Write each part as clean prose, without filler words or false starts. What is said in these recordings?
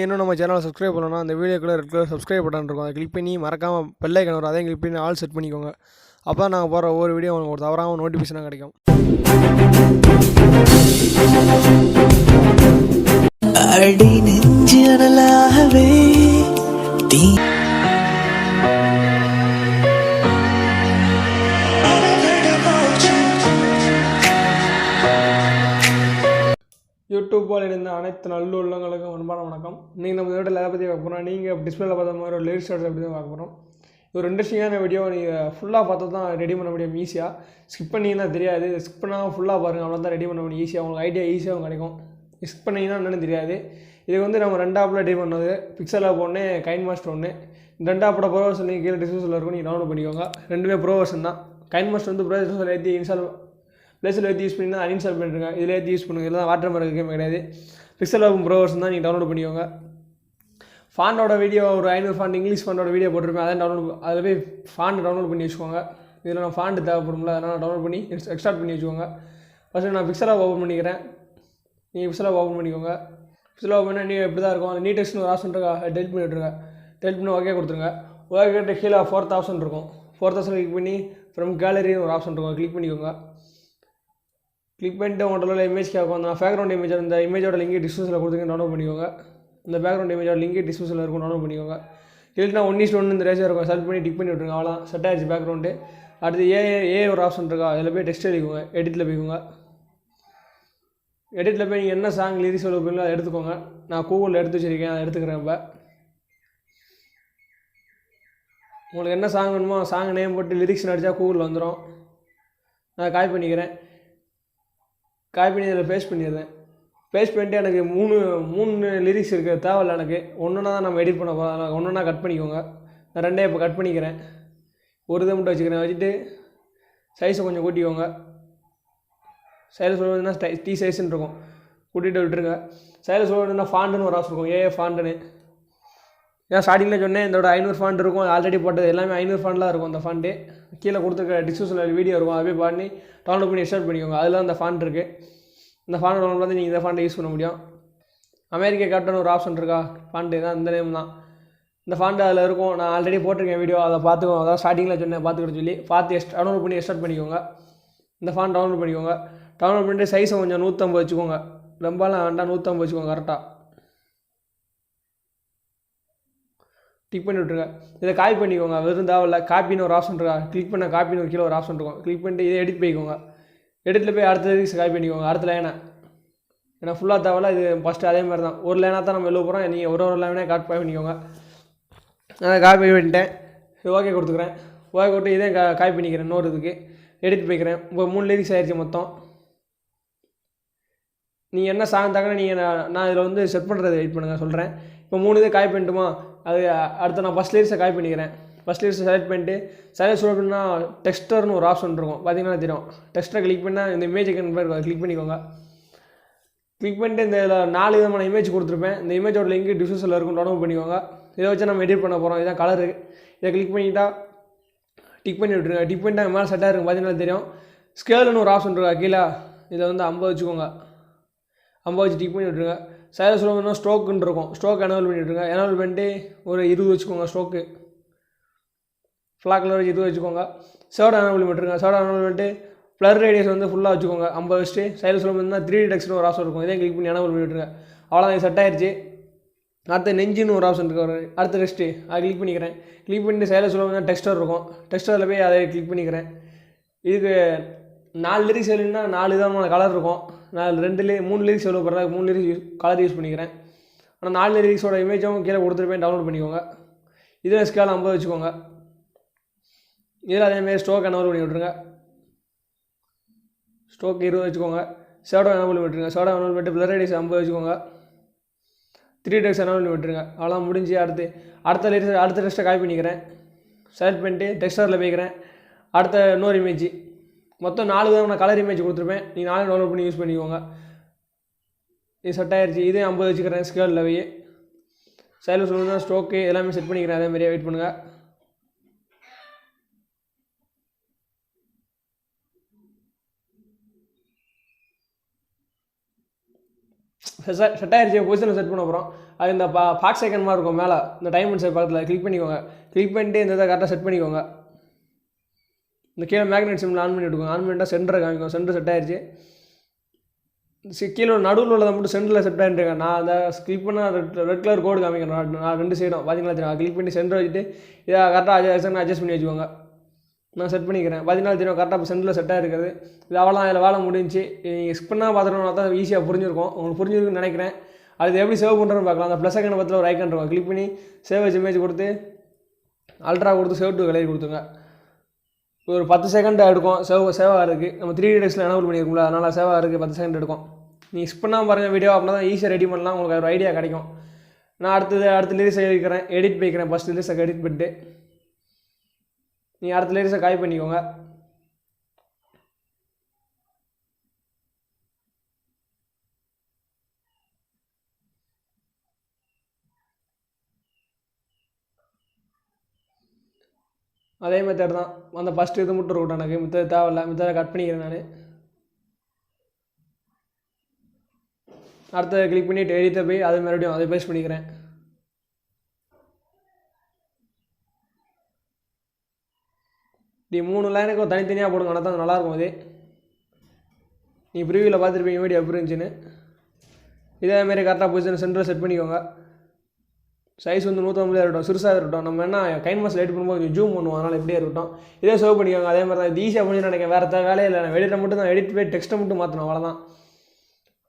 இன்னும் நம்ம சேனலை சப்ஸ்கிரைப் பண்ணணும்னா அந்த வீடியோக்குள்ள ரெட் கலர் சப்ஸ்கிரைப் பட்டன் இருக்கும். அதை கிளிக் பண்ணி மறக்காமல் பெல் ஐக்கான் வரும், அதையும் கிளிக் பண்ணி ஆல் செட் பண்ணிக்கோங்க. அப்போ தான் நாங்கள் போகிற ஒவ்வொரு வீடியோ உங்களுக்கு ஒரு தவறாமல் நோட்டிஃபிகேஷனாக கிடைக்கும். அடி நெஞ்சனலாகவே தீ யூடியூப்பால் இணைந்த அனைத்து நல்லுள்ளங்களுக்கும் அன்பான வணக்கம். நீங்கள் நம்ம வீட்டில் எதை பற்றி பார்க்க போகிறோம், நீங்கள் டிஸ்பிளேல பார்த்த மாதிரி ஒரு லிரிக்ஸ் அப்படி தான் பார்க்க போகிறோம். இது ஒரு இன்ட்ரெஸ்டிங்கான வீடியோ. நீங்கள் ஃபுல்லாக பார்த்தா தான் ரெடி பண்ண முடியும் ஈஸியாக. ஸ்கிப் பண்ணிங்கன்னா தெரியாது, ஸ்கிப் பண்ணால் ஃபுல்லாக பாருங்கள், அவ்வளோ தான் ரெடி பண்ண முடியும் ஈஸியாக. உங்களுக்கு ஐடியா ஈஸியாகவும் கிடைக்கும். ஸ்கிப் பண்ணிங்கன்னா என்னென்னு தெரியாது. இது வந்து நம்ம 2 ஆப்பில் ரெடி பண்ணது, பிக்சலாப் ஒன்று, கைன்மாஸ்டர் ஒன்று. இந்த 2 ஆப்போட ப்ரோ வெர்ஷன் நீங்கள் கீழே டிஸ்கிரிப்ஷனில் இருக்கும், நீங்கள் டவுன்லோட் பண்ணிக்கோங்க. ரெண்டுமே ப்ரோ வெர்ஷன் தான். கைன்மாஸ்டர் வந்து ப்ரோ வெர்ஷன் ஏற்றி இன்ஸ்டால் ப்ளேஸில் ஏற்றி யூஸ் பண்ணி அன்இன்ஸ்டால் பண்ணிட்டுருங்க. இதில் ஏற்றி யூஸ் பண்ணுங்கள், இதெல்லாம் வாட்டர் மார்க் கேம் கிடையாது. பிக்சலாப் ப்ரோ வெர்ஷன் தான், நீங்கள் டவுன்லோட் பண்ணிக்கோங்க. ஃபாண்டோட வீடியோ ஒரு 500 ஃபாண்ட் இங்கிலீஷ் ஃபாண்டோட வீடியோ போட்டிருப்பேன், அதை அதில் போய் ஃபாண்ட் டவுன்லோட் பண்ணி வச்சுக்கோங்க. இதில் நான் ஃபாண்ட் தேவைப்படும்ல, அதனால் டவுன்லோட் பண்ணி எக்ஸ்ட்ராக்ட் பண்ணி வச்சுக்கோங்க. ஃபஸ்ட்டு நான் பிக்சலாப் ஓப்பன் பண்ணிக்கிறேன். நீங்கள் பிக்சலாப் ஓப்பன் பண்ணிக்கோங்க. பிக்சலாப் ஓப்பன் பண்ணி எப்படி தான் இருக்கும், நீ டெக்ஸ்ட்னு ஒரு ஆப்ஷன் இருக்கா, டெலிட் பண்ணி விட்டுருங்க. டெலிட் பண்ணி ஓகே கொடுத்துருங்க. ஓகே கிட்ட கீழே 4th ஆப்ஷன் இருக்கும். 4th ஆப்ஷன் கிளிக் பண்ணி ஃப்ரம் கேலரின்னு ஒரு ஆப்ஷன் இருக்கும், கிளிக் பண்ணிக்கோங்க. கிளிக் பண்ணிட்டு உங்களோட இமேஜ் கேட்கும். நான் பேக்ரவுண்ட் இமேஜ், இந்த இமேஜோட லிங்க் டிஸ்கிரிப்ஷனில் கொடுத்துங்க, டவுன்லோட் பண்ணிக்கோங்க. இந்த பேக்ரவுண்ட் இமேஜோட லிங்க் டிஸ்கிரிப்ஷனில் இருக்கும், டவுன்லோட் பண்ணிக்கோங்க. இல்லைனா 1:1 இந்த ரேஷியோ இருக்கும், செலக்ட் பண்ணி டிக் பண்ணி விட்ருங்க. அவ்வளோ செட் ஆகிடுச்சு பேக்ரவுண்டு. அடுத்து ஏ ஒரு ஆப்ஷன் இருக்கா, அதில் போய் டெக்ஸ்ட் எழுதிக்கோங்க. எடிட்டில் போய்க்கோங்க. எடிட்டில் போய் நீங்கள் என்ன சாங் லிரிக்ஸ் எழுதுப்பீங்களோ அதை எடுத்துக்கோங்க. நான் கூகுளில் எடுத்து வச்சுருக்கேன், அதை எடுத்துக்கிறேன். இப்போ உங்களுக்கு என்ன சாங் வேணுமோ சாங் நேம் போட்டு லிரிக்ஸ் அடித்தா கூகுளில் வந்துடும். நான் காப்பி பண்ணிக்கிறேன். காப்பி பண்ணி இதில் பேஸ்ட் பண்ணிடுறேன். பேஸ்ட் பண்ணிட்டு எனக்கு மூணு லிரிக்ஸ் இருக்குது, தேவையில்லை எனக்கு. ஒன்றுனா தான் நம்ம எடிட் பண்ண போகிறோம், ஒன்றுனா கட் பண்ணிக்கோங்க. நான் 2 இப்போ கட் பண்ணிக்கிறேன். ஒரு இதை மட்டும் வச்சுக்கிறேன். வச்சுட்டு சைஸை கொஞ்சம் கூட்டிக்கோங்க. சைடில் சொல்லுவதுன்னா டி சைஸ்ன்னு இருக்கும், கூட்டிகிட்டு விட்டுருங்க. சைடில் சொல்லுவதுன்னா ஃபாண்டுன்னு ஒரு ஆப்ஷன் இருக்கும், ஃபாண்டுன்னு. ஏன் ஸ்டார்டிங்கில் சொன்னேன், இதோட 500 ஃபாண்ட் இருக்கும். ஆல்ரெடி போட்டது எல்லாமே 500 ஃபாண்ட்லாம் இருக்கும். அந்த ஃபாண்ட்டு கீழே கொடுத்துருக்க டிஸ்கிரிப்ஷனில் வீடியோ இருக்கும், அதை போய் பண்ணி டவுன்லோட் பண்ணி இன்ஸ்டால் பண்ணிக்கோங்க. அதில் அந்த ஃபாண்ட் இருக்குது. இந்த ஃபாண்ட் டவுன்லோட் பண்ணி நீங்கள் இந்த ஃபாண்ட்டை யூஸ் பண்ண முடியும். அமெரிக்கா கேப்டன் ஒரு ஆப்ஷன் இருக்கா, ஃபாண்ட்டு தான், இந்த நேம் தான். இந்த ஃபாண்ட்டு அதில் இருக்கும். நான் ஆல்ரெடி போட்டிருக்கேன் வீடியோ, அதை பார்த்துக்கோங்க. அதான் ஸ்டார்டிங்கில் சொன்னேன், பார்த்துக்கிட்டு சொல்லி பார்த்து டவுன்லோட் பண்ணி எக்ஸ்டார்ட் பண்ணிக்கோங்க. இந்த ஃபாண்ட் டவுன்லோட் பண்ணிக்கோங்க. டவுன்லோட் பண்ணிட்டு சைஸை கொஞ்சம் 150 வச்சுக்கோங்க. ரொம்பலாம் வேண்டாம், 150 வச்சுக்கோங்க கரெக்டாக. டிக் பண்ணி விட்ருங்க. இதை காப்பி பண்ணிக்கோங்க. வெறும் தேவையில்ல, காப்பின்னு ஒரு ஆப்ஷன் இருக்கா, கிளிக் பண்ண காப்பின்னு ஒரு கீழே ஒரு ஆப்ஷன் இருக்கும், கிளிக் பண்ணிட்டு இதை எடிட் பண்ணிக்கோங்க. எடிட்டில் போய் அடுத்த லிரிக்ஸ் காப்பி பண்ணிக்கோங்க, அடுத்த லைனை. ஏன்னா ஃபுல்லாக தேவையில்ல, இது ஃபஸ்ட்டு அதே மாதிரி தான். ஒரு லைனாக தான் நம்ம எழுத போகிறோம். நீங்கள் ஒரு லைனே காப்பி பண்ணிக்கோங்க. நான் காப்பி பண்ணிட்டேன். ஓகே கொடுத்துக்கிறேன். ஓகே கொடுத்து இதே காப்பி பண்ணிக்கிறேன். இன்னொரு இதுக்கு எடிட் பண்ணிக்கிறேன். இப்போ 3 லிரிக்ஸ் ஆயிடுச்சு மொத்தம். நீங்கள் என்ன சாங் தாக்கணும் நீங்கள் நான் இதில் வந்து செட் பண்ணுறது வெயிட் பண்ணுங்கள், சொல்கிறேன். இப்போ 3 இதை காப்பி பண்ணிட்டுமா, அது அடுத்து நான் ஃபஸ்ட் லிரிக்ஸை காப்பி பண்ணிக்கிறேன். ஃபஸ்ட் லிரிக்ஸை செலக்ட் பண்ணிட்டு செலக்ட் சொல்லணும்னா டெக்ஸ்டர்னு ஒரு ஆப்ஷன் இருக்கும், பார்த்தீங்கன்னா தெரியும். டெக்ஸ்டரை கிளிக் பண்ணால் இந்த இமேஜ் கிளிக் பண்ணிக்கோங்க. கிளிக் பண்ணிட்டு இந்த 4 விதமான இமேஜ் கொடுத்துருப்பேன். இந்த இமேஜோட லிங்க் டிஸ்கிரிப்ஷனில் இருக்கும், டவுன்லோட் பண்ணிக்கோங்க. இதை வச்சு நம்ம எடிட் பண்ண போகிறோம். இதான் கலரு. இதை கிளிக் பண்ணிட்டா டிக் பண்ணி விட்ருங்க. டிக் பண்ணிட்டு மேலே செட்டாக இருக்கும், பார்த்தீங்கன்னா தெரியும். ஸ்கேலுன்னு ஒரு ஆப்ஷன் இருக்கா கீழே, இதை வந்து 50 வச்சுக்கோங்க. 50 வச்சு டிக் பண்ணி விட்ருங்க. சைடில் சொல்லணும்னா ஸ்ட்ரோக்குன்னு இருக்கும், ஸ்ட்ரோக் எனேபிள் பண்ணி விட்ருங்க. எனேபிள் பண்ணிட்டு ஒரு 20 வச்சுக்கோங்க. ஸ்ட்ரோக்கு ஃப்ளாக் கலர் வச்சு 20 வச்சுக்கோங்க. ஷேடோ எனேபிள் பண்ணிட்டுருங்க. ஷேடோ எனேபிள் பண்ணிட்டு ப்ளர் ரேடியஸ் வந்து ஃபுல்லாக வச்சுக்கோங்க, 50 வச்சுட்டு. சைடில் சொல்லணும்னா 3D டெக்ஸ்ட்னு ஒரு ஆப்ஷன் இருக்கும், இதே கிளிக் பண்ணி எனேபிள் பண்ணி விட்ருங்க. அவ்வளோதான், செட் ஆயிடுச்சு. அடுத்து நெஞ்சுன்னு ஒரு ஆப்ஷன் இருக்கு, அடுத்து ரெஸ்ட்டு, அதை கிளிக் பண்ணிக்கிறேன். கிளிக் பண்ணிட்டு சைடில் சொல்லணும்னா டெக்ஸ்டர் இருக்கும், டெக்ஸ்டரில் போய் அதை கிளிக் பண்ணிக்கிறேன். இதுக்கு 4 லிரிக்ஸ் எழுதுனா 4 விதமான கலர் இருக்கும். நான் 3 லிரிக்ஸ் எழுத போகிறேன், 3 லிரிக்ஸ் கலர் யூஸ் பண்ணிக்கிறேன். ஆனால் 4 லிரிக்ஸோட இமேஜும் கீழே கொடுத்துருப்பேன், டவுன்லோட் பண்ணிக்கோங்க. இதில் ஸ்கேல் 50 வச்சுக்கோங்க. இதில் அதேமாதிரி ஸ்ட்ரோக் எனேபிள் பண்ணி விட்ருங்க. ஸ்ட்ரோக் 20 வச்சுக்கோங்க. ஷேடோ எனேபிள் பண்ணி விட்ருங்க. ஷேடோ எனேபிள் பண்ணிட்டு ப்ளர் ரேடியஸ் 50 வச்சுக்கோங்க. 3D டெக்ஸ்ட் எனேபிள் பண்ணி விட்ருங்க. அவ்வளோ முடிஞ்சு. அடுத்த டெக்ஸ்ட்டை காப்பி பண்ணிக்கிறேன். செலக்ட் பண்ணிட்டு டெக்ஸ்டரில் போய்க்கிறேன். அடுத்த இன்னொரு இமேஜ், மொத்தம் 4 விதமான கலர் இமேஜ் கொடுத்துருப்பேன். நீங்கள் 4 டவுன்லோட் பண்ணி யூஸ் பண்ணிக்கோங்க. இது செட் ஆயிடுச்சு. இதே 50 வச்சுக்கிறேன். ஸ்கேலில் போய் சைடில் சொல்லணும்னா ஸ்ட்ரோக்கு எல்லாமே செட் பண்ணிக்கிறேன். அதேமாதிரியே வெயிட் பண்ணுங்கள். செட் ஆயிடுச்சு. பொசிஷனில் செட் பண்ண போகிறோம். அது இந்த பாக்ஸ் ஐக்கன் மாதிரி இருக்கும் மேலே, இந்த டைம் அண்ட் சைட் பக்கத்தில் கிளிக் பண்ணிக்கோங்க. கிளிக் பண்ணிட்டு இந்த இதை கரெக்டாக செட் பண்ணிக்கோங்க. இந்த கீழே மேக்னெட் சிம்பிள் ஆன் பண்ணி விட்டுக்கோங்க. ஆன் பண்ணிட்டால் சென்டரை காமிக்கும். சென்டர் செட் ஆயிடுச்சு. கீழே நடுவில் உள்ளதை மட்டும் சென்டரில் செட் ஆகிட்டுருக்கேன். நான் அந்த கிளிக் பண்ணால் ரெட் கலர் கோடு காமிக்கிறேன். நான் 2 சைடும் பார்த்தீங்களா தெரியும். கிளிக் பண்ணி சென்டர் வச்சுட்டு இதை கரெக்டாக அட்ஜஸ்ட் பண்ணி வச்சுக்கோங்க. நான் செட் பண்ணிக்கிறேன். பார்த்தீங்கன்னா தெரியும் கரெக்டாக இப்போ சென்டரில் செட்டாக இருக்குது. இது அவ்வளோ இதில் வேலை முடிஞ்சு. நீங்கள் ஸ்கிப் பண்ணால் பார்த்துட்டோம்னா தான் ஈஸியாக புரிஞ்சிருக்கும். உங்களுக்கு புரிஞ்சிருக்குன்னு நினைக்கிறேன். அது எப்படி சேவ் பண்ணுறதுன்னு பார்க்கலாம். அந்த ப்ளஸ் ஐக்கன் பக்கத்தில் ஒரு ஐக்கன் இருக்கும். கிளிக் பண்ணி சேவ் வச்சு இமேஜ் கொடுத்து அல்ட்ரா கொடுத்து சேவ் டு கலரி கொடுத்துங்க. ஒரு 10 செகண்ட் எடுக்கும் சேவ் ஆகிறதுக்கு. நம்ம 3D டெக்ஸ்ட்டில் எனேபிள் பண்ணியிருக்கோம்ல, அதனால் சேவ் ஆகிறதுக்கு 10 செகண்ட் எடுக்கும். நீங்கள் ஸ்கிப் பண்ணாமல் பாருங்கள் வீடியோ, அப்படின்னா தான் ஈஸியாக ரெடி பண்ணலாம். உங்களுக்கு ஒரு ஐடியா கிடைக்கும். நான் அடுத்த லிரிக்ஸை எழுதிக்கிறேன். எடிட் போய்க்கிறேன். ஃபஸ்ட் லிரிக்ஸை எடிட் பண்ணிட்டு நீங்கள் அடுத்த லிரிக்ஸை காப்பி பண்ணிக்கோங்க. அதே மெத்தட் தான். அந்த ஃபஸ்ட்டு இது மட்டும் இருக்கட்டும். எனக்கு மித்தது தேவையில்லை. மித்ததை கட் பண்ணிக்கிறேன் நான். அடுத்ததை கிளிக் பண்ணிவிட்டு எடிட்டை போய் அது மறுபடியும் அதை பேஸ்ட் பண்ணிக்கிறேன். இப்படி 3 லைனுக்கு தனித்தனியாக போடுங்க. ஆனால் தான் நல்லாயிருக்கும். இது நீங்கள் ப்ரிவியூவில் பார்த்துருப்பீங்க வீடியோ எப்படி இருந்துச்சுன்னு. இதேமாரி கரெக்டாக பொசிஷன் சென்டரில் செட் பண்ணிக்கோங்க. சைஸ் வந்து 150 இருக்கட்டும், சிறுசாக இருக்கட்டும். நம்ம என்ன கைன்மாஸ்டர் எடிட் பண்ணும்போது கொஞ்சம் ஜூம் பண்ணுவோம், அதனால் எப்படியே இருக்கட்டும். இதே சேவ் பண்ணிக்கோங்க. அதே மாதிரி தான் இது ஈஸியாக பண்ணி நினைக்கிறேன். வேறு வேலையில் நான் எடிட்டை மட்டும் தான் எடிட் போய் டெக்ஸ்ட்டை மட்டும் மாற்றணும், அவ்வளோதான்.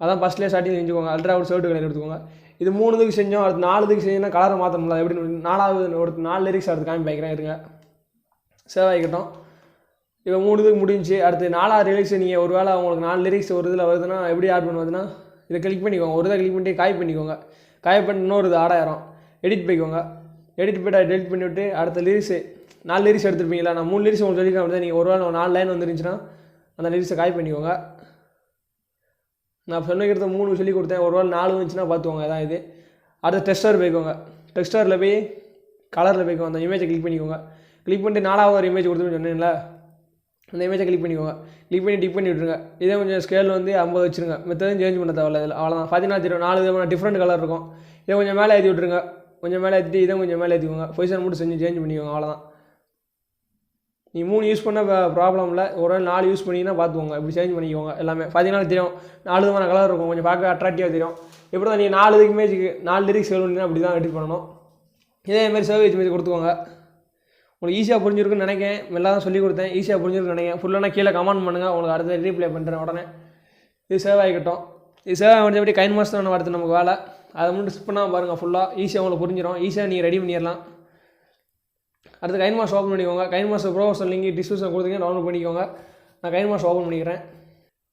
அதான் ஃபஸ்ட்லேயே ஸ்டார்டிங் செஞ்சுக்கோங்க. அல்ட்ரா ஒரு சேவ் டு கலர் எடுத்துக்கோங்க. இது 3 இதுக்கு செஞ்சோம். அடுத்து 4 இதுக்கு செஞ்சோன்னா கலரை மாற்றணும்ல. எப்படி 4வது ஒரு 4 லிரிக்ஸ் அடுத்து காமிப்பேன் இருங்க. சேவ் ஆகிக்கட்டும். இப்போ 3 இதுக்கு முடிஞ்சு. அடுத்து 4வது லிரிக்ஸ் நீங்கள் ஒரு வேளை உங்களுக்கு 4 லிரிக்ஸ் ஒரு இதில் வருதுன்னா எப்படி ஆட் பண்ணுவதுன்னா, இதை கிளிக் பண்ணிக்கோங்க. ஒரு இதை கிளிக் பண்ணிட்டு காய் பண்ணிக்கோங்க. காய் பண்ணி இன்னொரு இது ஆடாயிரம் எடிட் போய்க்கோங்க. எடிட் போய்ட்டு அதை டெலிட் பண்ணிவிட்டு அடுத்த லிரிக்ஸு 4 லிரிக்ஸ் எடுத்துருப்பீங்களா. நான் 3 லிரிக்ஸ் உங்களுக்கு சொல்லியிருக்கேன். நீங்கள் ஒரு வேளை 4 லைன் வந்துருந்துச்சுன்னா அந்த லிரிக்ஸை காய் பண்ணிக்கோங்க. நான் சொன்னிக்கிறது 3 சொல்லி கொடுத்தேன். ஒரு வேளை 4 வந்துச்சுன்னா பார்த்துக்கோங்க. அதான் இது. அடுத்து டெக்ஸ்டர் போய்க்கோங்க. டெக்ஸ்டரில் போய் கலரில் போய்க்கோங்க. அந்த இமேஜை கிளிக் பண்ணிக்கோங்க. கிளிக் பண்ணிட்டு 4வது ஒரு இமேஜ் கொடுத்துன்னு சொன்னேன்ல, அந்த இமேஜை கிளிக் பண்ணிக்கோங்க. கிளிக் பண்ணி டிக் பண்ணி விட்ருங்க. இதே கொஞ்சம் ஸ்கேல் வந்து 50 வச்சுருங்க. மெத்ததும் சேஞ்ச் பண்ண தேவையில்ல. இதில் அவ்வளோதான். 4 விதமான டிஃப்ரெண்ட் கலர் இருக்கும். இதை கொஞ்சம் மேலே ஏற்றி விட்ருங்க. கொஞ்சம் மேலே ஏற்றிட்டு இதை கொஞ்சம் மேலே ஏற்றிக்கோங்க. பொசிஷன் மட்டும் செஞ்சு சேஞ்ச் பண்ணிக்கோங்க. அவ்வளோதான். நீ 3 யூஸ் பண்ண ப்ராப்ளம் இல்லை. ஒரு வேளை 4 யூஸ் பண்ணிங்கன்னா பார்த்துக்கோங்க. இப்படி சேஞ்ச் பண்ணிக்கோங்க. எல்லாமே 14 தெரியும். 4 விதமான கலர் இருக்கும். கொஞ்சம் பார்க்க அட்ராக்டிவாக தெரியும். இப்படி தான் நீங்கள் 4 இமேஜுக்கு 4 லிரிக்ஸ் சேவ் பண்ணிங்கன்னா அப்படி தான் எடிட் பண்ணணும். இதேமாதிரி சேவ் இமேஜ் கொடுத்துக்கோங்க. உங்களுக்கு ஈஸியாக புரிஞ்சிருக்குன்னு நினைக்கிறேன். எல்லாம் தான் சொல்லி கொடுத்தேன். ஈஸியாக புரிஞ்சிருக்குன்னு நினைக்கிறேன். ஃபுல்லாக கீழே கமெண்ட் பண்ணுங்கள். உங்களுக்கு அடுத்த ரீப்ளை பண்ணுறேன் உடனே. இது சேவ் ஆகிக்கட்டும். இது சேவ் ஆகிட்டபடி கைன்மாஸ்டர் அடுத்து நமக்கு வேலை. அதை மட்டும் ஸ்கிப் பண்ணாமல் பாருங்கள். ஃபுல்லாக ஈஸியாக உங்களுக்கு புரிஞ்சிடும். ஈஸியாக நீங்கள் ரெடி பண்ணிடலாம். அடுத்து கைன்மாஸ்டர் ஓப்பன் பண்ணிக்கோங்க. கைன்மாஸ்டர் ப்ரோவர்ஸர் லிங்க் டிஸ்கிரிப்ஷன் கொடுத்தீங்க, டவுன்லோட் பண்ணிக்கோங்க. நான் கைன்மாஸ்டர் ஓப்பன் பண்ணிக்கிறேன்.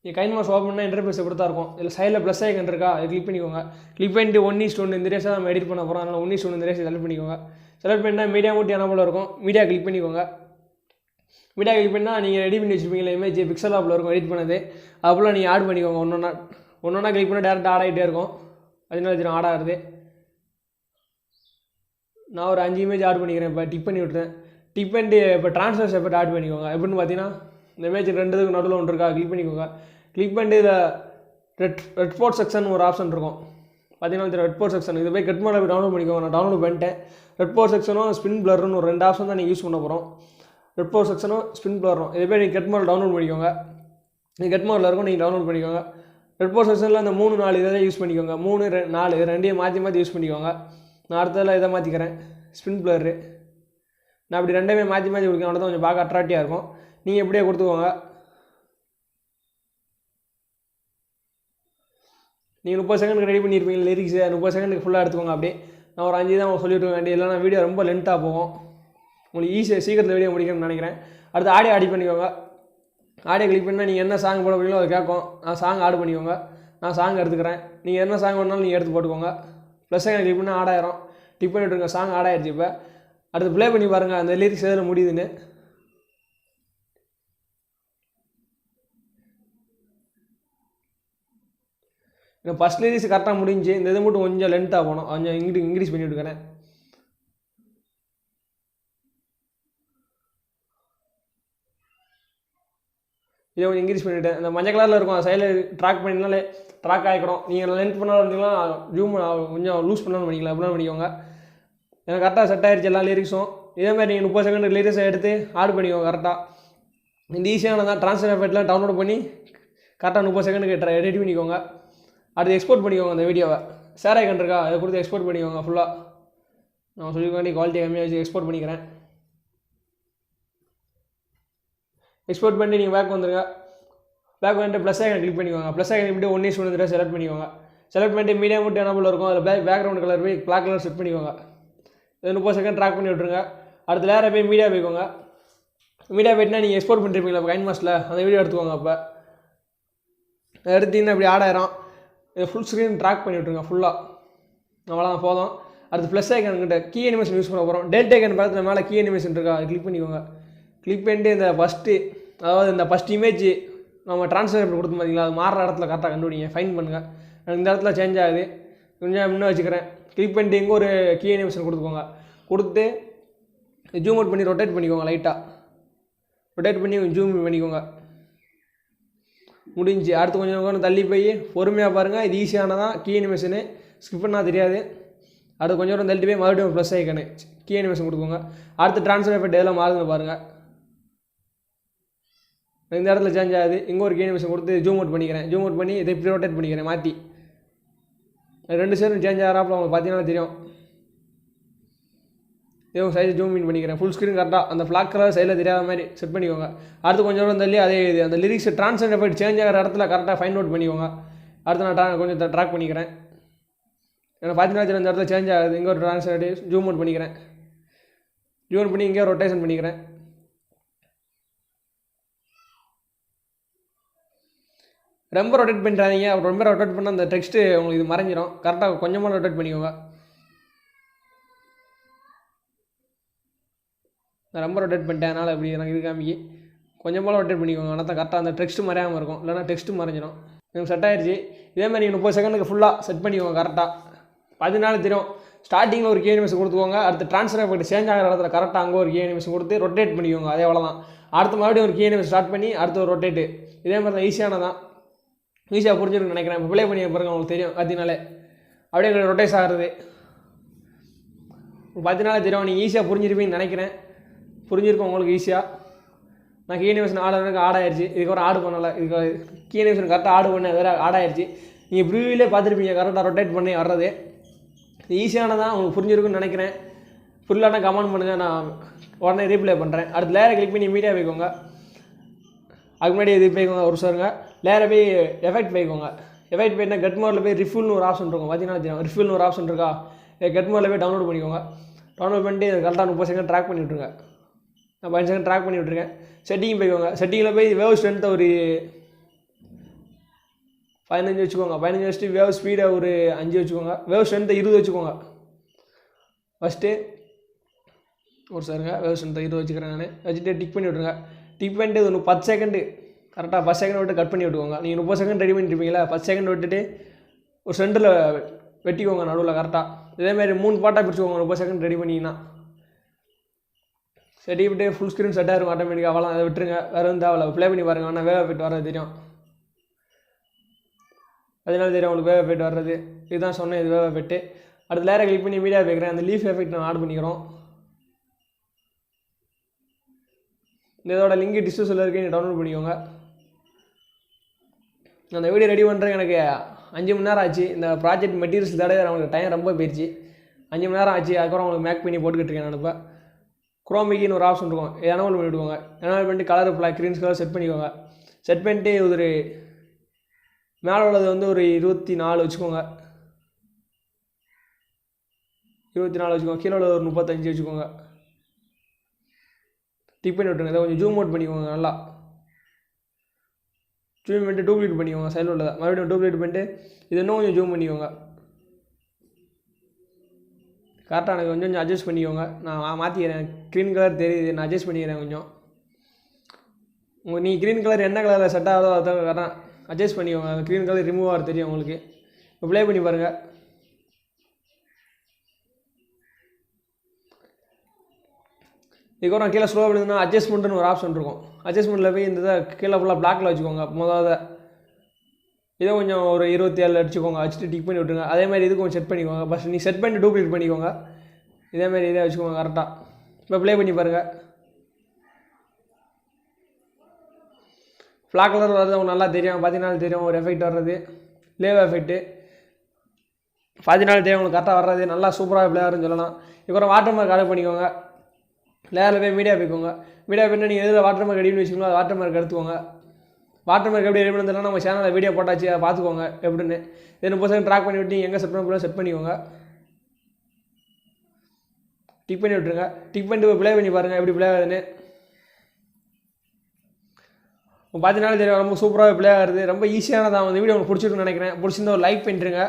நீங்கள் கைன்மாஸ்டர் ஓப்பன் பண்ணால் இன்டர்ஃபேஸ் இப்படி தான் இருக்கும். இதில் சைடில் ப்ளஸ் ஐக்கன் இருக்கா, அதை கிளிக் பண்ணிக்கோங்க. கிளிக் பண்ணிட்டு 1:1 இந்த ரேஸாக நம்ம எடிட் பண்ண போகிறோம். அதனால் 1:1 இந்த ரேஸ் செலக்ட் பண்ணிக்கோங்க. செலக்ட் பண்ணிட்டால் மீடியா மட்டும் என்ன போல இருக்கும். மீடியா கிளிக் பண்ணிக்கோங்க. மீடியா கிளிக் பண்ணால் நீங்கள் ரெடி பண்ணி வச்சுருப்பீங்களா இமேஜ் பிக்சலாப்பில் இருக்கும் எடிட் பண்ணது. அப்போலாம் நீங்கள் ஆட் பண்ணிக்கோங்க. ஒன்றா கிளிக் பண்ணால் டேரெக்டாக ஆட் ஆகிட்டே இருக்கும். அதனால தெரியும் ஆட் ஆகுது. நான் ஒரு 5 இமேஜ் ஆட் பண்ணிக்கிறேன். இப்போ டிக் பண்ணி விட்டுறேன். டிக் பண்ணிட்டு இப்போ ட்ரான்ஸ்ஃபர் எஃபெக்ட் ஆட் பண்ணிக்கோங்க. எப்படின்னு பார்த்தீங்கன்னா இந்த இமேஜ் 2 இதுக்கு நடுவில் ஒன்று இருக்கா, கிளிக் பண்ணிக்கோங்க. கிளிக் பண்ணிட்டு இதில் ரெட் போர்ட் செக்ஷன் ஒரு ஆப்ஷன் இருக்கும். பார்த்தீங்கன்னா ரெட் போர்ட் செக்ஷன் இது போய் கெட்மோட போய் டவுன்லோட் பண்ணிக்கோங்க. நான் டவுன்லோட் பண்ணிட்டேன். ரெட் போர்ட் செக்ஷனும் ஸ்பின் பிளர்னு ஒரு 2 ஆப்ஷன் தான் நீங்கள் யூஸ் பண்ண போகிறோம். ரெட் போர்ட் செக்ஷனும் ஸ்பின் பிளரும் இதை போய் நீங்கள் கெட்மோட டவுன்லோட் பண்ணிக்கோங்க. நீங்கள் கெட்மோடில் இருக்கும், நீங்கள் டவுன்லோட் பண்ணிக்கோங்க. ரெட் போர்ட் செக்ஷனில் அந்த 3-4 இதை யூஸ் பண்ணிக்கோங்க. 3-4 2 மாற்றி யூஸ் பண்ணிக்கோங்க. நான் அடுத்ததில் இதை மாற்றிக்கிறேன். ஸ்பின் பிளரு நான் அப்படி 2 மாற்றி கொடுக்கேன். அவனை தான் கொஞ்சம் பார்க்க அட்ராக்டிவாக இருக்கும். நீங்கள் எப்படியே கொடுத்துக்கோங்க. நீங்கள் 30 செகண்டுக்கு ரெடி பண்ணியிருப்பீங்க லிரிக்ஸு. 30 செகண்டுக்கு ஃபுல்லாக எடுத்துக்கோங்க. அப்படியே நான் ஒரு 5 தான் சொல்லிட்டு வேண்டிய, இல்லைனா வீடியோ ரொம்ப லென்த்தாக போகும். உங்களுக்கு ஈஸியாக சீக்கிரத்தில் வீடியோ முடிக்கணும்னு நினைக்கிறேன். அடுத்து ஆடியோ ஆட் பண்ணிக்கோங்க. ஆடியோ கிளிக் பண்ணால் நீங்கள் என்ன சாங் போட போகிறீங்களோ அதை கேட்கும். நான் சாங் ஆட் பண்ணிக்கோங்க. நான் சாங் எடுத்துக்கிறேன். நீங்கள் என்ன சாங் வேணாலும் நீங்கள் எடுத்து போட்டுக்கோங்க. ப்ளஸ் செகண்ட் கிளிக் பண்ணால் ஆட் ஆயிரும். டிக் பண்ணி விட்டுருங்க. சாங் ஆட் ஆயிடுச்சு. இப்போ அடுத்து ப்ளே பண்ணி பாருங்கள் அந்த லிரிக்ஸ் எதில் முடியுதுன்னு. எனக்கு ஃபஸ்ட் லிரிக்ஸ் கரெக்டாக முடிஞ்சு. இந்த இது மட்டும் கொஞ்சம் லென்த்தாக போகணும். கொஞ்சம் இன்க்ரீஸ் பண்ணி விட்டுக்கிறேன். இதை கொஞ்சம் இன்க்ரீஸ் பண்ணிவிட்டேன். இந்த மஞ்சள் கலரில் இருக்கும் அது சைடில் ட்ராக் பண்ணினாலே ட்ராக் ஆகிக்கிறோம். நீங்கள் லென்த் பண்ணாலும் பண்ணிக்கலாம், ஜூம் கொஞ்சம் லூஸ் பண்ணாலும் பண்ணிக்கலாம், எப்படினாலும் பண்ணிக்கோங்க. எனக்கு கரெக்டாக செட் ஆகிடுச்சு எல்லா லிரிக்ஸும். இதேமாதிரி நீங்கள் 30 செகண்ட் லிரிக்ஸை எடுத்து ஆட் பண்ணிக்கோங்க கரெக்டாக. இந்த ஈஸியானதான் ட்ரான்ஸ்ஃபர் எஃபெக்ட்லாம் டவுன்லோட் பண்ணி கரெக்டாக 30 செகண்டுக்கு எடிட் பண்ணிக்கோங்க. அடுத்து எக்ஸ்போர்ட் பண்ணிக்கோங்க அந்த வீடியோவை. ஷேர் ஐக்கன் இருக்கா அதை கொடுத்து எக்ஸ்போர்ட் பண்ணிக்கோங்க ஃபுல்லாக. நான் சொல்லிக்க வேண்டிய குவாலிட்டி கம்மியாக வச்சு எக்ஸ்போர்ட் பண்ணிக்கிறேன். எக்ஸ்போர்ட் பண்ணி நீங்கள் பேக் வந்துடுங்க. பேக் வந்துட்டு ப்ளஸ் ஐக்கன் கிளிக் பண்ணிக்கோங்க. ப்ளஸ் ஐக்கன் இப்படி 1:1 செலக்ட் பண்ணிக்கோங்க. செலக்ட் பண்ணிட்டு மீடியா மட்டும் எனபிள் இருக்கும். அதில் பேக்ரவுண்ட் கலர் போய் பிளாக் கலர் செட் பண்ணிக்கோங்க. இது 30 செகண்ட் ட்ராக் பண்ணி விட்ருங்க. அடுத்து லேராக போய் மீடியா போய்க்கோங்க. மீடியா போய்ட்டுனா நீங்கள் எக்ஸ்போர்ட் பண்ணிருப்பீங்களா இப்போ கைன்மாஸ்டரில் அந்த வீடியோ எடுத்துக்கோங்க. அப்போ எடுத்தீங்கன்னா இப்படி ஆட் ஆயிரும். இதை ஃபுல் ஸ்க்ரீன் ட்ராக் பண்ணி விட்ருங்க ஃபுல்லாக. அவ்வளோதான் போதும். அடுத்து ப்ளஸ் ஐக்கன் கிட்ட கீ அனிமேஷன் யூஸ் பண்ண போகிறோம். டெல்ட் ஐக்கன் பார்த்து மேலே கீ அனிமேஷன் இருக்கா அது கிளிக் பண்ணிக்கோங்க. கிளிக் பண்ணிட்டு இந்த ஃபஸ்ட் இமேஜ் நம்ம ட்ரான்ஸ்ஃபர் கொடுத்து பார்த்தீங்களா அது மாறுற இடத்துல கரெக்டாக கண்டுபிடிங்க, ஃபைன் பண்ணுங்கள். எனக்கு இந்த இடத்துல சேஞ்ச் ஆகுது, கொஞ்சம் இன்னும் வச்சுக்கிறேன். கிளிக் பண்ணிட்டு இங்கே ஒரு கீ அனிமேஷன் கொடுத்துக்கோங்க. கொடுத்து ஜூம் அவுட் பண்ணி ரொட்டேட் பண்ணிக்கோங்க. லைட்டாக ரொட்டேட் பண்ணி ஜூம் பண்ணிக்கோங்க. முடிஞ்சு. அடுத்து கொஞ்சம் தள்ளி போய் பொறுமையாக பாருங்கள். இது ஈஸியானதான் கீ அனிமேஷனு, ஸ்கிப் பண்ணால் தெரியாது. அடுத்து கொஞ்சம் தள்ளிட்டு போய் மறுபடியும் ப்ளஸ் ஐக்கனு கீ அனிமேஷன் கொடுத்துக்கோங்க. அடுத்து ட்ரான்ஸ்ஃபர் எஃபெக்ட் எதெல்லாம் மாறுதுன்னு பாருங்கள். இந்த இடத்துல சேஞ்ச் ஆகுது. இங்கே ஒரு கீ அனிமேஷன் கொடுத்து ஜூம் அவுட் பண்ணிக்கிறேன். ஜூம் அவுட் பண்ணி இதை இப்படி ரொட்டேட் பண்ணிக்கிறேன் மாற்றி. ரெண்டு சைடும் சேஞ்ச் ஆகிறாப்புல உங்களுக்கு பார்த்தீங்கன்னா தெரியும். இதே சைஸ் ஜூம் இன் பண்ணிக்கிறேன். ஃபுல் ஸ்க்ரீன் கரெக்டாக அந்த ஃப்ளாக் கலர் சைடில் தெரியாத மாதிரி செட் பண்ணிக்கோங்க. அடுத்து கொஞ்சம் தூரம் தள்ளி அதே இது அந்த லிரிக்ஸ் ட்ரான்ஸ்ஃபர் எஃபெக்ட் சேஞ்ச் ஆகிற இடத்துல கரெக்டாக ஃபைண்ட் அவுட் பண்ணிக்கோங்க. அடுத்து நான் கொஞ்சம் ட்ராக் பண்ணிக்கிறேன். எனக்கு பார்த்தீங்கன்னா இந்த இடத்துல சேஞ்ச் ஆகுது. இங்கே ஒரு ட்ரான்ஸ்ஃபர் ஜூம் அவுட் பண்ணிக்கிறேன். ஜூம் அவுட் பண்ணி இங்கே ரொட்டேஷன் பண்ணிக்கிறேன். ரொம்ப ரொட்டேட் பண்ணுறாதீங்க. ரொம்ப ரொட்டேட் பண்ணால் அந்த டெக்ஸ்ட்டு உங்களுக்கு இது மறைஞ்சிரும். கரெக்டாக கொஞ்சமாக ரொட்டேட் பண்ணிக்கோங்க. நான் ரொம்ப ரொட்டேட் பண்ணிட்டேன், அதனால் இப்படி எனக்கு இது காமிக்கி கொஞ்சமாக ரொட்டேட் பண்ணிக்கோங்க. ஆனால் தான் கரெக்டாக அந்த டெக்ஸ்ட்டு மறையாமல் இருக்கும், இல்லைனா டெக்ஸ்ட்டு மறைஞ்சிடும். எனக்கு செட் ஆயிடுச்சு. இதேமாதிரி 30 செகண்டுக்கு ஃபுல்லாக செட் பண்ணிக்கோங்க கரெக்டாக. 14 தெரியும். ஸ்டார்டிங்கில் ஒரு கீ அனிமேஷன் கொடுத்துக்கோங்க. அடுத்து ட்ரான்ஸ்ஃபர் எஃபெக்ட் சேஞ்ச் ஆகிற இடத்துல கரெக்டாக அங்கே ஒரு கீ அனிமேஷன் கொடுத்து ரொட்டேட் பண்ணிக்கோங்க. அதே அவ்வளோதான். அடுத்து மறுபடியும் ஒரு கீ அனிமேஷன் ஸ்டார்ட் பண்ணி அடுத்து ஒரு ரொட்டேட்டு. இதே மாதிரி தான் ஈஸியானதான். ஈஸியாக புரிஞ்சுருக்குன்னு நினைக்கிறேன். இப்போ ப்ளே பண்ணி பாருங்க, உங்களுக்கு தெரியும். பார்த்தீங்கனாலே அப்படியே எங்களுக்கு ரொட்டேஸ் ஆகிறது பார்த்தீங்கனாலே தெரியும். நீங்கள் ஈஸியாக புரிஞ்சிருப்பீங்கன்னு நினைக்கிறேன். புரிஞ்சிருக்கோம் உங்களுக்கு ஈஸியாக. நான் கீ அனிமேஷன் ஆடுறதுக்கு ஆட் ஆயிடுச்சு. இதுக்கப்புறம் ஆடு பண்ணலை. இதுக்கு கீ அனிமேஷன் கரெக்டாக ஆடு பண்ண வேறு ஆட் ஆயிடுச்சு. நீங்கள் ப்ரிவியூலே பார்த்துருப்பீங்க கரெக்டாக ரொட்டேட் பண்ணி வர்றது. ஈஸியானதான் உங்களுக்கு புரிஞ்சிருக்குன்னு நினைக்கிறேன். ஃபுல்லானா கமெண்ட் பண்ணுங்கள், நான் உடனே ரீப்ளே பண்ணுறேன். அடுத்து லேரை கிளிக் பண்ணி மீடியா போய்க்கோங்க. அதுக்கு முன்னாடி இது போய்க்கோங்க ஒரு சாருங்க. லேரை போய் எஃபெக்ட் போய்க்கோங்க. எஃபெக்ட் போய்னா கட் மோடில் போய் ரிஃபில்னு ஒரு ஆப்ஷன் இருக்கும். பார்த்தீங்கன்னா தெரியும், ரிஃபில்னு ஒரு ஆப்ஷன் இருக்கா. கட் மோடில் போய் டவுன்லோட் பண்ணிக்கோங்க. டவுன்லோட் பண்ணிட்டு கரெக்டாக 30 செகண்ட் ட்ராக் பண்ணி விட்ருங்க. நான் 15 செகண்ட் ட்ராக் பண்ணி விட்ருக்கேன். செட்டிங் போய்க்கோங்க. செட்டிங்கில் போய் வேவ் ஸ்ட்ரென்த்தை ஒரு 15 வச்சுக்கோங்க. 15 வச்சுட்டு வேவ் ஸ்பீடை ஒரு 5 வச்சுக்கோங்க. வேவ் ஸ்ட்ரென்த்தை 20 வச்சுக்கோங்க. ஃபஸ்ட்டு ஒரு சாருங்க வேவ் ஸ்ட்ரென்த்தை 20 வச்சுக்கிறேன். நான் வச்சுட்டு டிக் பண்ணி விட்ருங்க. டிக் பண்ணிட்டு ஒரு 10 செகண்டு கரெக்டாக 10 செகண்ட் விட்டு கட் பண்ணி விட்டுக்கோங்க. நீங்கள் 30 செகண்ட் ரெடி பண்ணிட்டுருப்பீங்களா, 10 செகண்ட் விட்டுட்டு ஒரு சென்டரில் வெட்டிக்கோங்க நடுவில் கரெக்டாக. இதேமாதிரி 3 பார்ட்டாக பிரிச்சுக்கோங்க. 30 செகண்ட் ரெடி பண்ணிங்கன்னா செடி விட்டு ஃபுல் ஸ்க்ரீன் செட் ஆகிருக்கும் ஆட்டோமேட்டிக்காக. அவ்வளோ அதை விட்டுருங்க. வேறு வந்து அவ்வளோ ப்ளே பண்ணி பாருங்கள். ஆனால் வேவ் எஃபெக்ட் வர்றது தெரியும். அதனால தெரியும் உங்களுக்கு வேவ் எஃபெக்ட் வர்றது. இதுதான் சொன்னேன், இது வேவ் எஃபெக்ட்டு. அடுத்து லேரை கிளிக் பண்ணி மீடியா வைக்கிறேன். அந்த லீஃப் எஃபெக்ட் நான் ஆட் பண்ணிக்கிறோம். இதோட லிங்க் டிஸ்கிரிப்ஷனில் இருக்கு, நீங்கள் டவுன்லோட் பண்ணிக்கோங்க. அந்த வீடியோ ரெடி பண்ணுறேன் எனக்கு 5 மணி நேரம் ஆச்சு. இந்த ப்ராஜெக்ட் மெட்டீரியல்ஸ் தடவை அவங்களுக்கு டைம் ரொம்ப போயிடுச்சு. 5 மணி நேரம் ஆச்சு. அதுக்கப்புறம் உங்களுக்கு மேக் பண்ணி போட்டுக்கிட்டு இருக்கேன். நான் இப்போ குரோமிக்கின்னு ஒரு ஆப்ஷன் இருக்கும், எனபிள் பண்ணி விடுவாங்க. எனபிள் பண்ணிட்டு colour black greens colour set பண்ணிக்கோங்க. செட் பண்ணிட்டு ஒரு மேலே உள்ளது வந்து ஒரு 24 வச்சுக்கோங்க. 24 வச்சுக்கோங்க. கீழே உள்ளது ஒரு 35 வச்சுக்கோங்க. டிக் பண்ணி விட்டுருங்க. இதை கொஞ்சம் ஜூம் அவுட் பண்ணிக்கோங்க. நல்லா ஜூம் பண்ணிட்டு டூப்ளிகேட் பண்ணிக்கோங்க. சைடில் உள்ளதை மறுபடியும் டூப்ளிகேட் பண்ணிட்டு இது இன்னும் கொஞ்சம் ஜூம் பண்ணிக்கோங்க. கரெக்டாக எனக்கு கொஞ்சம் அட்ஜஸ்ட் பண்ணிக்கோங்க. நான் மாற்றிக்கிறேன். க்ரீன் கலர் தெரியுது, நான் அட்ஜஸ்ட் பண்ணிக்கிறேன் கொஞ்சம். நீங்கள் க்ரீன் கலர் என்ன கலரில் செட் ஆகுதோ அதை கரெக்டாக அட்ஜஸ்ட் பண்ணிக்கோங்க. அந்த க்ரீன் கலர் ரிமூவ் ஆகிறது தெரியும் உங்களுக்கு. இப்போ ப்ளே பண்ணி பாருங்கள். இதுக்கப்புறம் கீழே ஸ்லோ பண்ணிங்கன்னா அட்ஜஸ்ட்மெண்ட்னு ஒரு ஆப்ஷன் இருக்கும். அட்ஜஸ்ட்மெண்ட்டில் போய் இந்த இதை கீழே ஃபுல்லாக பிளாக்கில் வச்சுக்கோங்க. முதல்ல இதை கொஞ்சம் ஒரு 27 அடிச்சுக்கோங்க. வச்சுட்டு டிக் பண்ணி விட்டுருங்க. அதேமாதிரி இது கொஞ்சம் செட் பண்ணிக்கோங்க. ஃபஸ்ட் நீ செட் பண்ணி டூப்ளிகேட் பண்ணிக்கோங்க. இதேமாதிரி இதை வச்சுக்கோங்க கரெக்டாக. இப்போ ப்ளே பண்ணி பாருங்கள். ஃப்ளாக் கலர் வர்றது உங்களுக்கு நல்லா தெரியும். 14 தெரியும் ஒரு எஃபெக்ட் வர்றது, லேவ் எஃபெக்ட்டு 14 தெரியும் உங்களுக்கு கரெக்டாக வர்றது. நல்லா சூப்பராக பிளேயர்னு சொல்லலாம். இப்போ வாட்டர் மார்க் ஆட் பண்ணிக்கோங்க. லேயரில் போய் மீடியா போய்க்கோங்க. மீடியா போய்ட்டு நீங்கள் எதில் வாட்டர் மார்க் ரெடி பண்ணி வச்சுக்கோங்க. அது வாட்டர் மார்க் எடுத்துக்கோங்க. வாட்டர் மார்க் எப்படி ரெடி பண்ணுறதுனா நம்ம சேனலில் வீடியோ போட்டாச்சு, அதை பார்த்துக்கோங்க எப்படின்னு. இது 30 ட்ராக் பண்ணி விட்டு எங்கே செட் பண்ண செட் பண்ணிக்கோங்க. டிக் பண்ணி விட்டுருங்க. டிக் பண்ணிட்டு ப்ளே பண்ணி பாருங்கள் எப்படி ப்ளே ஆகுதுன்னு. 14 தெரியும் ரொம்ப சூப்பராக ப்ளே ஆகுது. ரொம்ப ஈஸியானதான். இந்த வீடியோ உங்களுக்கு பிடிச்சிருக்குன்னு நினைக்கிறேன். பிடிச்சிருந்தா ஒரு லைக் பண்ணிட்டுருங்க.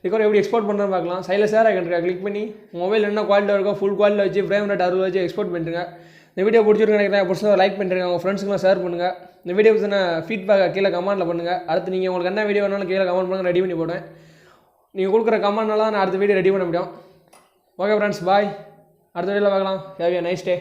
இதுக்கப்புறம் எப்படி எக்ஸ்போர்ட் பண்ணுறேன்னு பார்க்கலாம். சைடில் ஷேர் ஆகிட்டு கிளிக் பண்ணி மொபைல் என்ன குவாலிட்டியாக இருக்கோ ஃபுல் குவாலிட்டியில் வச்சு ஃப்ரேம் ரேட் 60 வச்சு எக்ஸ்போர்ட் பண்ணிட்டுருங்க. இந்த வீடியோ பிடிச்சிருக்குன்னு நினைக்கிறேன். பிடிச்சிருந்தா லைக் பண்ணிட்டுருங்க. உங்கள் ஃப்ரெண்ட்ஸுக்குலாம் ஷேர் பண்ணுங்கள். இந்த வீடியோ பற்றின ஃபீட்பேக்கை கீழே கமெண்ட்டில் பண்ணுங்கள். அடுத்து நீங்கள் உங்களுக்கு என்ன வீடியோ வேணாலும் கீழே கமெண்ட் பண்ணுங்கள், ரெடி பண்ணி போடுவேன். நீங்கள் கொடுக்குற கமெண்ட்னால நான் அடுத்த வீடியோ ரெடி பண்ண முடியும். ஓகே ஃப்ரெண்ட்ஸ், பாய். அடுத்த வீடியோவில் பார்க்கலாம். Have a nice day.